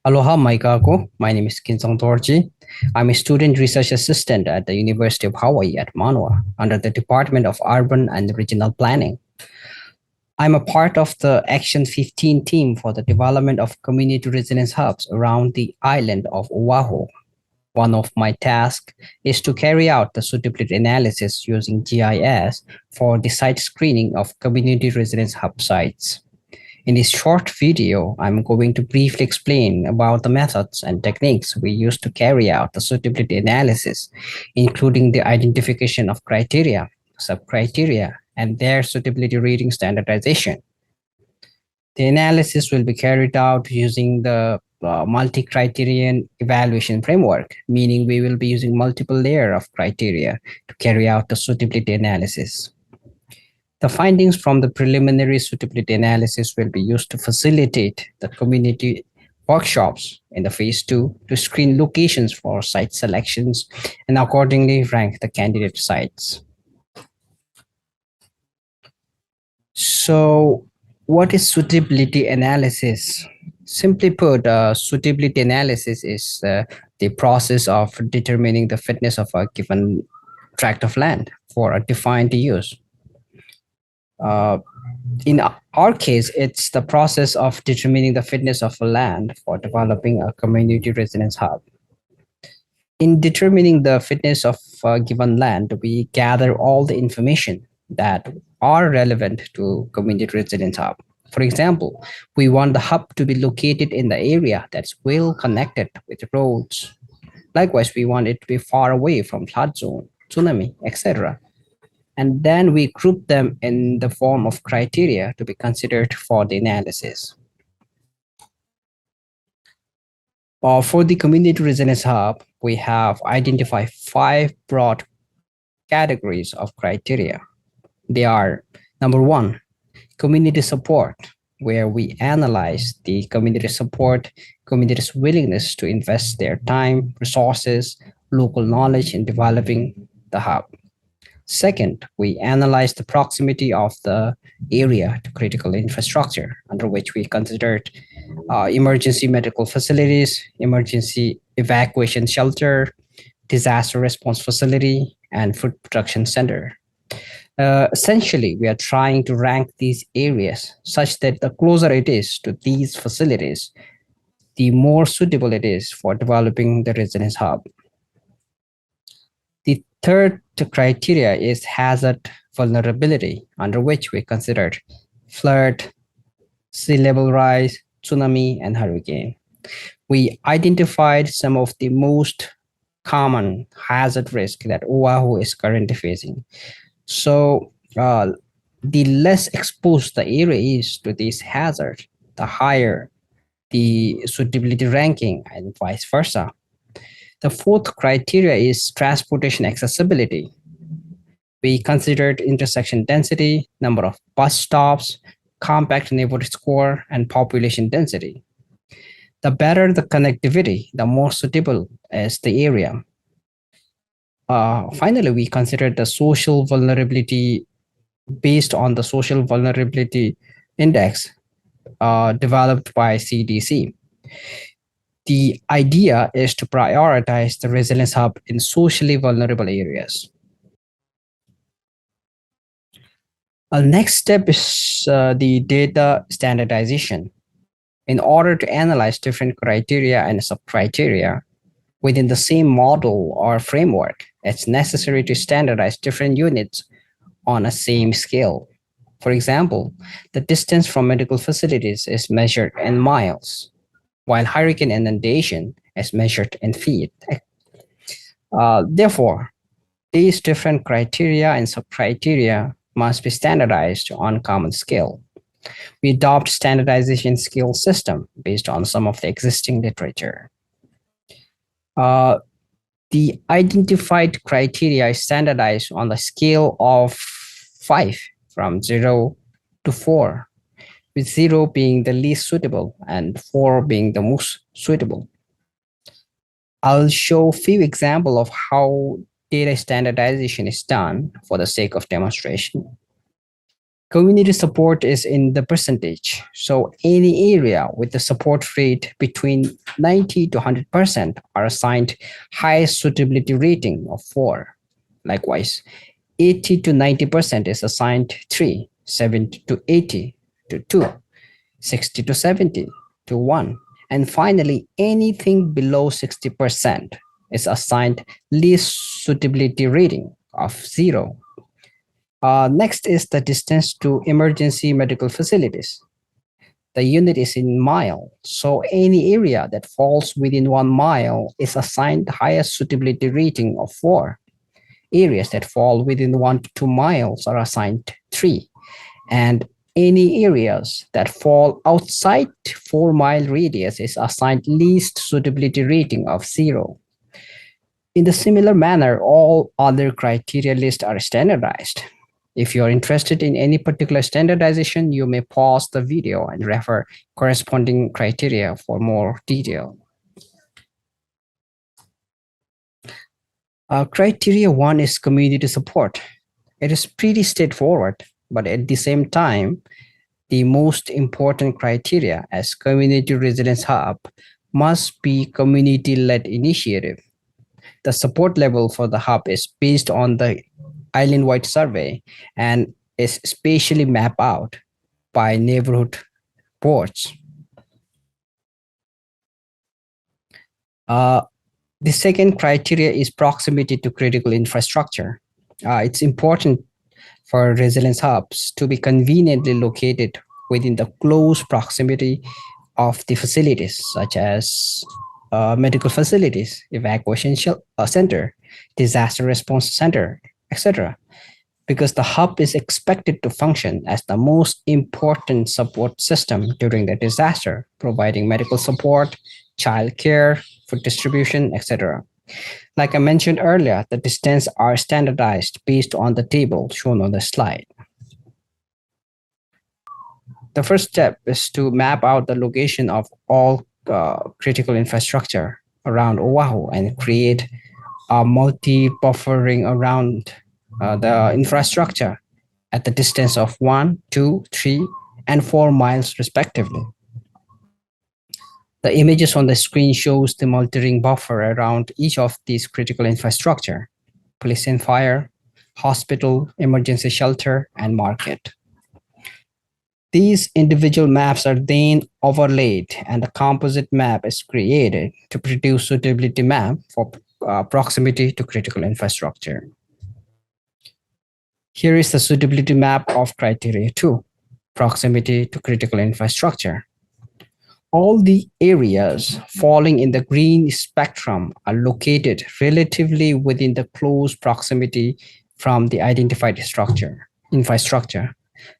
Aloha Maikako. My name is Kinsong Dorji. I'm a student research assistant at the University of Hawaii at Manoa under the Department of Urban and Regional Planning. I'm a part of the Action 15 team for the development of community resilience hubs around the island of Oahu. One of my tasks is to carry out the suitability analysis using GIS for the site screening of community resilience hub sites. In this short video, I'm going to briefly explain about the methods and techniques we use to carry out the suitability analysis, including the identification of criteria, sub-criteria, and their suitability rating standardization. The analysis will be carried out using the multi-criterion evaluation framework, meaning we will be using multiple layers of criteria to carry out the suitability analysis. The findings from the preliminary suitability analysis will be used to facilitate the community workshops in the phase 2 to screen locations for site selections and accordingly rank the candidate sites. So what is suitability analysis? Simply put, suitability analysis is the process of determining the fitness of a given tract of land for a defined use. In our case, it's the process of determining the fitness of a land for developing a community residence hub. In determining the fitness of a given land, we gather all the information that are relevant to community residence hub. For example, we want the hub to be located in the area that's well connected with roads. Likewise, we want it to be far away from flood zone, tsunami, etc. And then we group them in the form of criteria to be considered for the analysis. For the community resilience hub, we have identified 5 broad categories of criteria. They are: number 1, community support, where we analyze the community support, community's willingness to invest their time, resources, local knowledge in developing the hub. Second, we analyze the proximity of the area to critical infrastructure, under which we considered emergency medical facilities, emergency evacuation shelter, disaster response facility, and food production center. Essentially, we are trying to rank these areas such that the closer it is to these facilities, the more suitable it is for developing the residence hub. The third criteria is hazard vulnerability, under which we considered flood, sea level rise, tsunami, and hurricane. We identified some of the most common hazard risk that Oahu is currently facing. So the less exposed the area is to these hazards, the higher the suitability ranking and vice versa. The fourth criteria is transportation accessibility. We considered intersection density, number of bus stops, compact neighborhood score, and population density. The better the connectivity, the more suitable is the area. Finally, we considered the social vulnerability based on the social vulnerability index developed by CDC. The idea is to prioritize the resilience hub in socially vulnerable areas. Our next step is the data standardization. In order to analyze different criteria and sub-criteria within the same model or framework, it's necessary to standardize different units on a same scale. For example, the distance from medical facilities is measured in miles, while hurricane inundation is measured in feet. Therefore, these different criteria and sub-criteria must be standardized on common scale. We adopt standardization scale system based on some of the existing literature. The identified criteria is standardized on the scale of 5 from 0 to 4, with 0 being the least suitable and 4 being the most suitable. I'll show a few examples of how data standardization is done for the sake of demonstration. Community support is in the percentage. So any area with the support rate between 90 to 100% are assigned highest suitability rating of 4. Likewise, 80 to 90% is assigned 3, 70 to 80 to 2, 60 to 70 to 1. And finally, anything below 60% is assigned least suitability rating of 0. Next is the distance to emergency medical facilities. The unit is in mile, so any area that falls within 1 mile is assigned the highest suitability rating of 4. Areas that fall within 1 to 2 miles are assigned 3, and any areas that fall outside 4 mile radius is assigned least suitability rating of 0. In the similar manner, all other criteria lists are standardized. If you're interested in any particular standardization, you may pause the video and refer corresponding criteria for more detail. Criteria 1 is community support. It is pretty straightforward, but at the same time, the most important criteria as community resilience hub must be community-led initiative. The support level for the hub is based on the island-wide survey and is spatially mapped out by neighborhood boards. The second criteria is proximity to critical infrastructure. It's important for resilience hubs to be conveniently located within the close proximity of the facilities, such as medical facilities, evacuation center, disaster response center, etc. Because the hub is expected to function as the most important support system during the disaster, providing medical support, childcare, food distribution, etc. Like I mentioned earlier, the distances are standardized based on the table shown on the slide. The first step is to map out the location of all critical infrastructure around Oahu and create a multi-buffering around the infrastructure at the distance of 1, 2, 3, and 4 miles respectively. The images on the screen shows the multi-ring buffer around each of these critical infrastructure: police and fire, hospital, emergency shelter, and market. These individual maps are then overlaid and a composite map is created to produce suitability map for proximity to critical infrastructure. Here is the suitability map of criteria 2, proximity to critical infrastructure. All the areas falling in the green spectrum are located relatively within the close proximity from the identified infrastructure.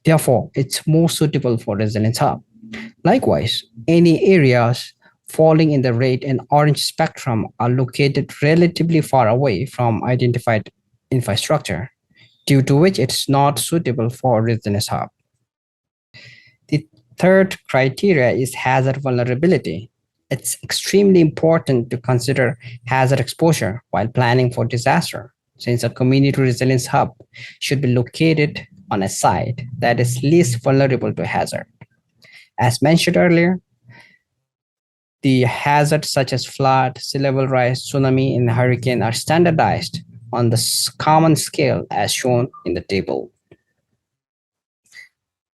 Therefore, it's more suitable for resilience hub. Likewise, any areas falling in the red and orange spectrum are located relatively far away from identified infrastructure, due to which it's not suitable for resilience hub. The third criteria is hazard vulnerability. It's extremely important to consider hazard exposure while planning for disaster, since a community resilience hub should be located on a site that is least vulnerable to hazard. As mentioned earlier, the hazards such as flood, sea level rise, tsunami, and hurricane are standardized on the common scale as shown in the table.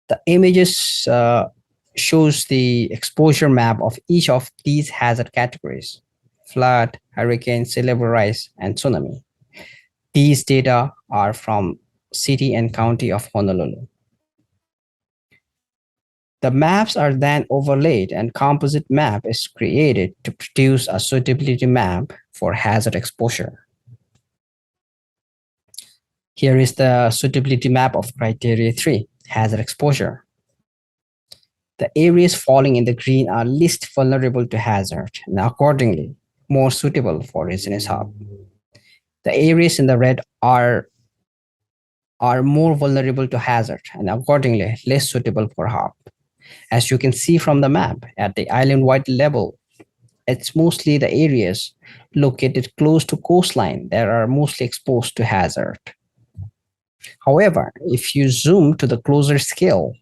The images shows the exposure map of each of these hazard categories: flood, hurricane, sea level rise, and tsunami. These data are from City and County of Honolulu. The maps are then overlaid and composite map is created to produce a suitability map for hazard exposure. Here is the suitability map of criteria 3, hazard exposure. The areas falling in the green are least vulnerable to hazard and accordingly more suitable for resilience hub. The areas in the red are more vulnerable to hazard and accordingly less suitable for hub. As you can see from the map, at the island-wide level, it's mostly the areas located close to coastline that are mostly exposed to hazard. However, if you zoom to the closer scale,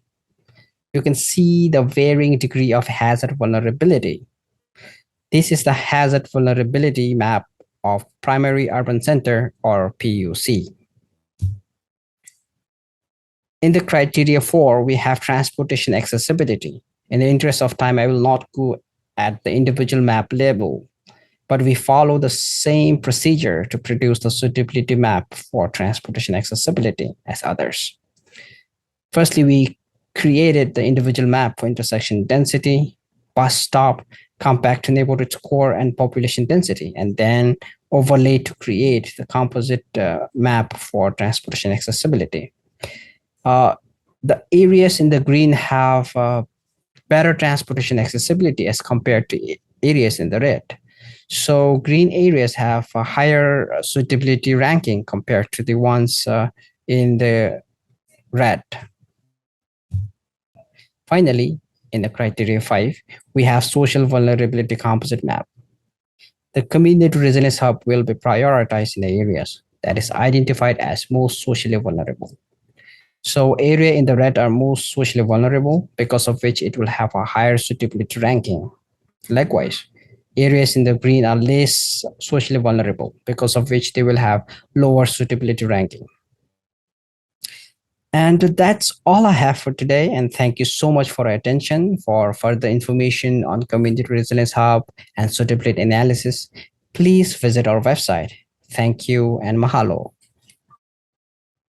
you can see the varying degree of hazard vulnerability. This is the hazard vulnerability map of primary urban center, or PUC. In the criteria 4, we have transportation accessibility. In the interest of time, I will not go at the individual map level, but we follow the same procedure to produce the suitability map for transportation accessibility as others. Firstly, we created the individual map for intersection density, bus stop, compact neighborhood score, and population density, and then overlaid to create the composite map for transportation accessibility. Uh, the areas in the green have better transportation accessibility as compared to areas in the red. So green areas have a higher suitability ranking compared to the ones in the red. Finally, in the criteria 5, we have social vulnerability composite map. The community resilience hub will be prioritized in the areas that is identified as most socially vulnerable. So area in the red are most socially vulnerable, because of which it will have a higher suitability ranking. Likewise, areas in the green are less socially vulnerable, because of which they will have lower suitability ranking. And that's all I have for today. And thank you so much for your attention. For further information on Community Resilience Hub and suitability analysis, please visit our website. Thank you and mahalo.